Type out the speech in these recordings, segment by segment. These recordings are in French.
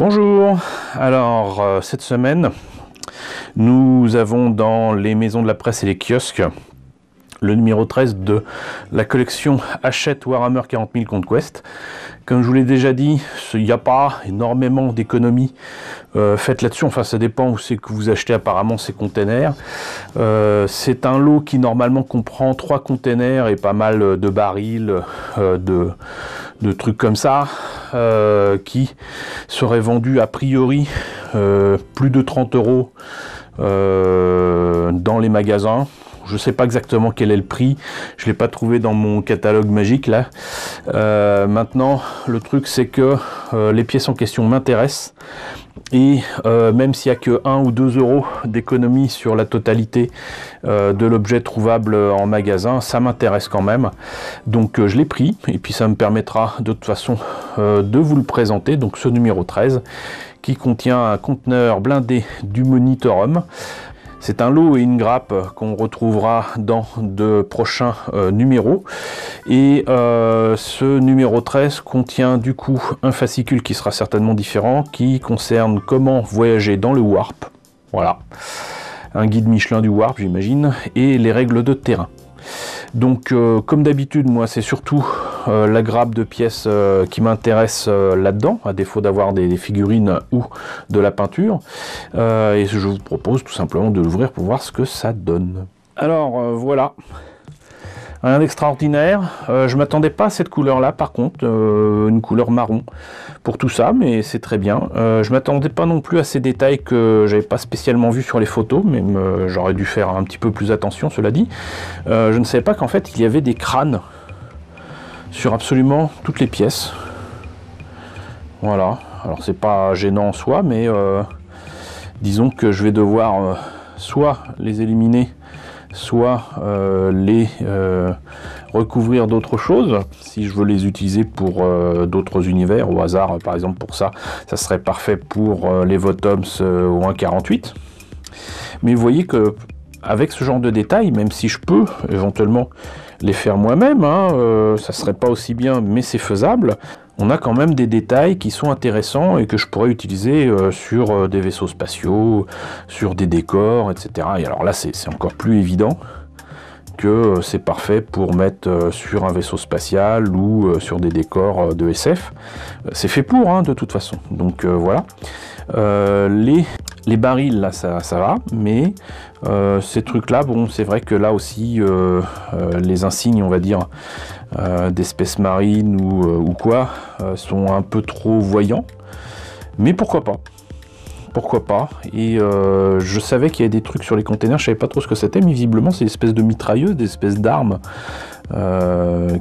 Bonjour, alors cette semaine nous avons dans les maisons de la presse et les kiosques le numéro 13 de la collection Hachette Warhammer 40 000 Conquest. Comme je vous l'ai déjà dit, il n'y a pas énormément d'économies faites là-dessus, enfin ça dépend où c'est que vous achetez apparemment ces containers. C'est un lot qui normalement comprend 3 containers et pas mal de barils, de trucs comme ça, qui seraient vendus a priori plus de 30 € dans les magasins. Je ne sais pas exactement quel est le prix, je ne l'ai pas trouvé dans mon catalogue magique là. Maintenant, le truc c'est que les pièces en question m'intéressent et même s'il n'y a que 1 ou 2 € d'économie sur la totalité de l'objet trouvable en magasin, ça m'intéresse quand même. Donc je l'ai pris et puis ça me permettra de toute façon de vous le présenter. Donc ce numéro 13 qui contient un conteneur blindé du Monitorum. C'est un lot et une grappe qu'on retrouvera dans de prochains numéros. Et ce numéro 13 contient du coup un fascicule qui sera certainement différent, qui concerne comment voyager dans le Warp. Voilà. Un guide Michelin du Warp, j'imagine, et les règles de terrain. Donc comme d'habitude, moi c'est surtout la grappe de pièces qui m'intéresse là-dedans, à défaut d'avoir des figurines ou de la peinture. Et je vous propose tout simplement de l'ouvrir pour voir ce que ça donne. Alors voilà, rien d'extraordinaire. Je m'attendais pas à cette couleur-là par contre, une couleur marron pour tout ça, mais c'est très bien. Je m'attendais pas non plus à ces détails que j'avais pas spécialement vu sur les photos, mais j'aurais dû faire un petit peu plus attention, cela dit. Je ne savais pas qu'en fait il y avait des crânes sur absolument toutes les pièces. Voilà, alors c'est pas gênant en soi, mais disons que je vais devoir soit les éliminer, soit les recouvrir d'autres choses si je veux les utiliser pour d'autres univers au hasard. Par exemple pour ça serait parfait pour les Votoms au 1.48, mais vous voyez que avec ce genre de détails, même si je peux éventuellement les faire moi-même, hein, ça serait pas aussi bien, mais c'est faisable. On a quand même des détails qui sont intéressants et que je pourrais utiliser sur des vaisseaux spatiaux, sur des décors, etc. Et alors là, c'est encore plus évident que c'est parfait pour mettre sur un vaisseau spatial ou sur des décors de SF. C'est fait pour, hein, de toute façon. Donc voilà. Les barils, là, ça va, mais ces trucs-là, bon, c'est vrai que là aussi, les insignes, on va dire, d'espèces marines ou quoi, sont un peu trop voyants. Mais pourquoi pas? Pourquoi pas? Et je savais qu'il y avait des trucs sur les containers, je savais pas trop ce que c'était, mais visiblement c'est des espèces de mitrailleuses, des espèces d'armes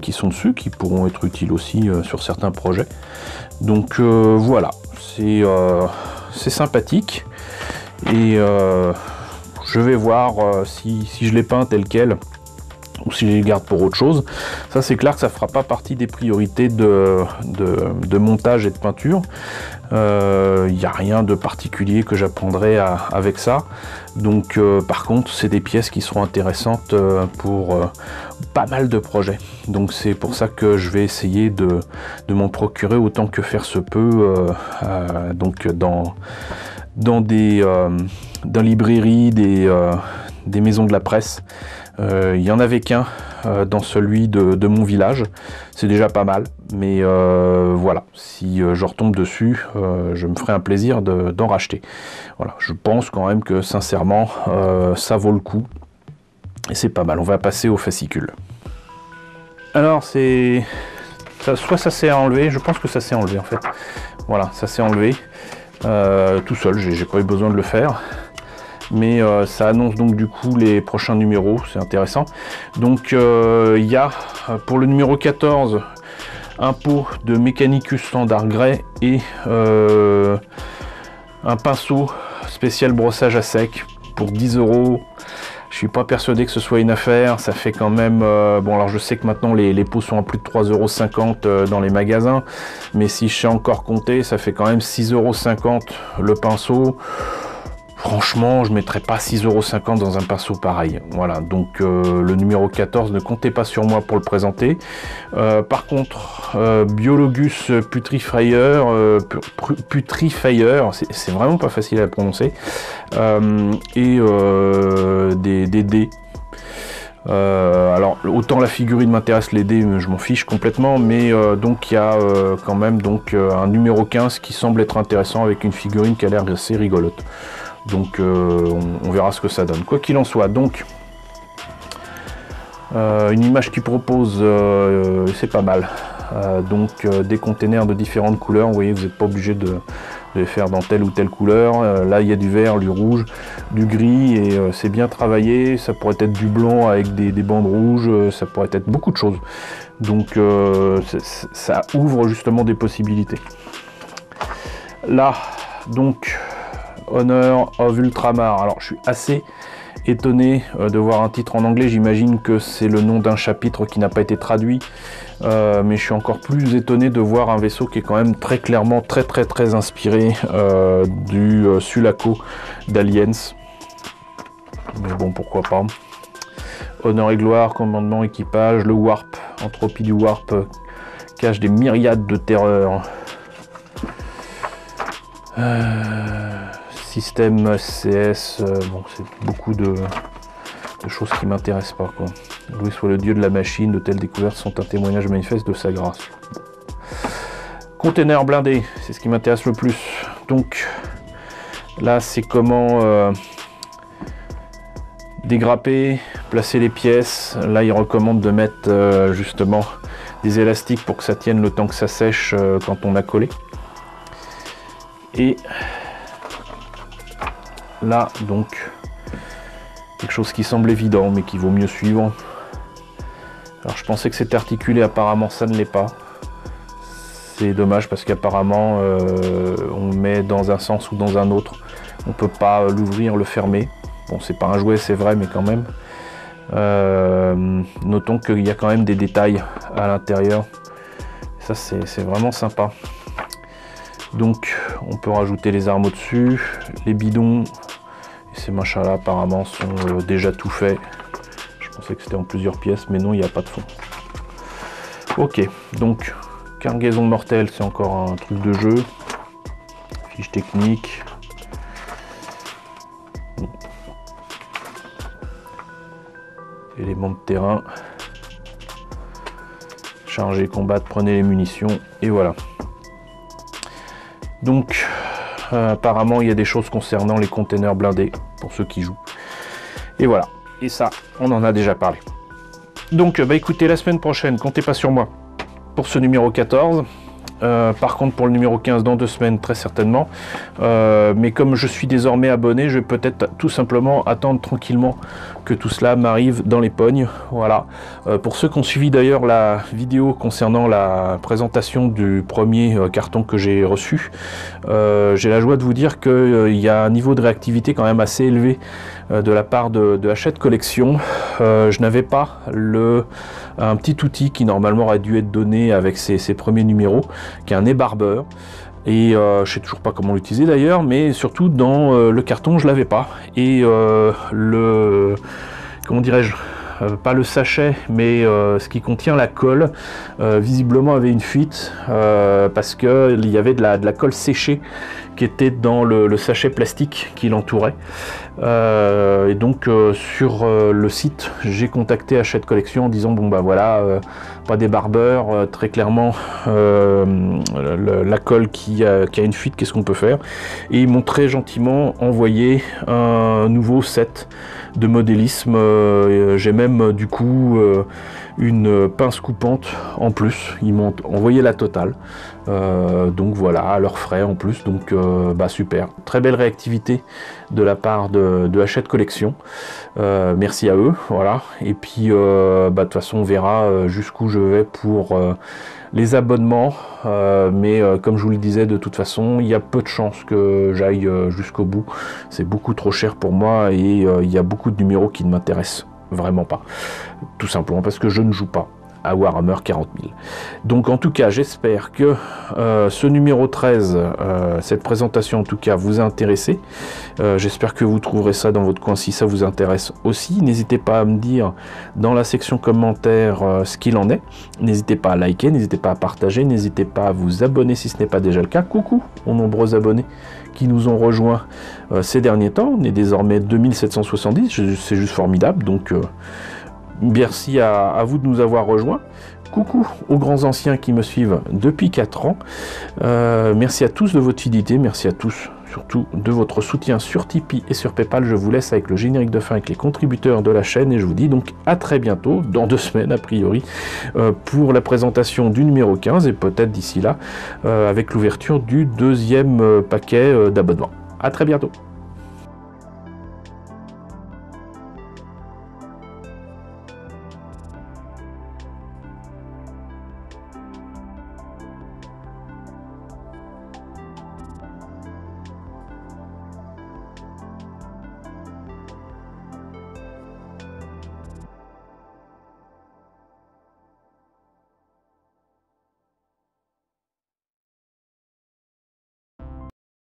qui sont dessus, qui pourront être utiles aussi sur certains projets. Donc voilà, c'est sympathique. Et je vais voir si je les peins tel quel ou si je les garde pour autre chose. Ça c'est clair que ça fera pas partie des priorités de montage et de peinture. Il n'y a rien de particulier que j'apprendrai avec ça. Donc par contre c'est des pièces qui seront intéressantes pour pas mal de projets. Donc c'est pour ça que je vais essayer de m'en procurer autant que faire se peut, donc dans des librairies, des maisons de la presse. Il y en avait qu'un dans celui de mon village, c'est déjà pas mal, mais voilà, si je retombe dessus, je me ferai un plaisir d'en racheter. Voilà, je pense quand même que sincèrement ça vaut le coup et c'est pas mal. On va passer au fascicule. Alors soit ça s'est enlevé, je pense que ça s'est enlevé en fait. Voilà, ça s'est enlevé tout seul, j'ai pas eu besoin de le faire. Mais ça annonce donc du coup les prochains numéros, c'est intéressant. Donc il y a pour le numéro 14 un pot de Mechanicus standard Grey et un pinceau spécial brossage à sec pour 10 €. Je suis pas persuadé que ce soit une affaire, ça fait quand même... bon alors je sais que maintenant les pots sont à plus de 3,50 € dans les magasins, mais si je sais encore compter, ça fait quand même 6,50 € le pinceau. franchement, je ne mettrais pas 6,50 € dans un pinceau pareil. Voilà, donc le numéro 14, ne comptez pas sur moi pour le présenter. Par contre, Biologus Putrifier, c'est vraiment pas facile à prononcer, et des dés. Alors autant la figurine m'intéresse, les dés je m'en fiche complètement, mais donc il y a quand même donc un numéro 15 qui semble être intéressant avec une figurine qui a l'air assez rigolote. Donc on verra ce que ça donne. Quoi qu'il en soit, donc une image qui propose, c'est pas mal. Donc des containers de différentes couleurs, vous voyez, vous n'êtes pas obligé de les faire dans telle ou telle couleur. Là il y a du vert, du rouge, du gris, et c'est bien travaillé. Ça pourrait être du blanc avec des bandes rouges, ça pourrait être beaucoup de choses. Donc ça ouvre justement des possibilités. Là, donc, Honor of Ultramar. Alors je suis assez étonné de voir un titre en anglais. J'imagine que c'est le nom d'un chapitre qui n'a pas été traduit, mais je suis encore plus étonné de voir un vaisseau qui est quand même très clairement très inspiré du Sulaco d'Aliens. Mais bon, pourquoi pas. Honneur et gloire, commandement, équipage, le warp, entropie du warp cache des myriades de terreurs. Système CS, bon, c'est beaucoup de choses qui m'intéressent pas, quoi. Loué soit le dieu de la machine, de telles découvertes sont un témoignage manifeste de sa grâce. Container blindé, c'est ce qui m'intéresse le plus. Donc là, c'est comment dégrapper, placer les pièces. Là, il recommande de mettre justement des élastiques pour que ça tienne le temps que ça sèche quand on a collé. Et là, donc, quelque chose qui semble évident, mais qui vaut mieux suivre. Alors, je pensais que c'était articulé, apparemment, ça ne l'est pas. C'est dommage, parce qu'apparemment, on met dans un sens ou dans un autre. On ne peut pas l'ouvrir, le fermer. Bon, c'est pas un jouet, c'est vrai, mais quand même. Notons qu'il y a quand même des détails à l'intérieur. Ça, c'est vraiment sympa. Donc, on peut rajouter les armes au-dessus, les bidons. Et ces machins-là, apparemment, sont déjà tout faits. Je pensais que c'était en plusieurs pièces, mais non, il n'y a pas de fond. Ok, donc, cargaison mortelle, c'est encore un truc de jeu. Fiche technique. Éléments de terrain. Charger, combattre, prenez les munitions, et voilà. Donc, apparemment, il y a des choses concernant les containers blindés, pour ceux qui jouent. Et voilà. Et ça, on en a déjà parlé. Donc, bah écoutez, la semaine prochaine, comptez pas sur moi pour ce numéro 14. Par contre, pour le numéro 15, dans 2 semaines, très certainement. Mais comme je suis désormais abonné, je vais peut-être tout simplement attendre tranquillement que tout cela m'arrive dans les pognes. Voilà. Pour ceux qui ont suivi d'ailleurs la vidéo concernant la présentation du premier carton que j'ai reçu, j'ai la joie de vous dire qu'il y a un niveau de réactivité quand même assez élevé de la part de Hachette Collection. Je n'avais pas un petit outil qui normalement aurait dû être donné avec ces premiers numéros, qui est un ébarbeur. Et je sais toujours pas comment l'utiliser d'ailleurs, mais surtout dans le carton je l'avais pas. Et comment dirais-je, pas le sachet, mais ce qui contient la colle, visiblement avait une fuite, parce que il y avait de la colle séchée qui était dans le sachet plastique qui l'entourait. Et donc sur le site, j'ai contacté Hachette Collection en disant bon bah voilà, pas des barbeurs, très clairement la colle qui a une fuite, qu'est-ce qu'on peut faire? Et ils m'ont très gentiment envoyé un nouveau set de modélisme. J'ai même du coup une pince coupante en plus, ils m'ont envoyé la totale. Donc voilà, à leurs frais en plus, donc bah super, très belle réactivité de la part de Hachette Collection, merci à eux, voilà. Et puis bah, de toute façon on verra jusqu'où je vais pour les abonnements, mais comme je vous le disais, de toute façon il y a peu de chances que j'aille jusqu'au bout, c'est beaucoup trop cher pour moi, et il y a beaucoup de numéros qui ne m'intéressent vraiment pas, tout simplement parce que je ne joue pas à Warhammer 40 000. Donc en tout cas, j'espère que ce numéro 13, cette présentation en tout cas, vous a intéressé. J'espère que vous trouverez ça dans votre coin si ça vous intéresse aussi. N'hésitez pas à me dire dans la section commentaires ce qu'il en est. N'hésitez pas à liker, n'hésitez pas à partager, n'hésitez pas à vous abonner si ce n'est pas déjà le cas. Coucou aux nombreux abonnés qui nous ont rejoints ces derniers temps. On est désormais 2770, c'est juste formidable. Donc merci à vous de nous avoir rejoints. Coucou aux grands anciens qui me suivent depuis 4 ans. Merci à tous de votre fidélité, merci à tous surtout de votre soutien sur Tipeee et sur Paypal. Je vous laisse avec le générique de fin avec les contributeurs de la chaîne et je vous dis donc à très bientôt, dans 2 semaines a priori, pour la présentation du numéro 15 et peut-être d'ici là avec l'ouverture du 2e paquet d'abonnements. À très bientôt.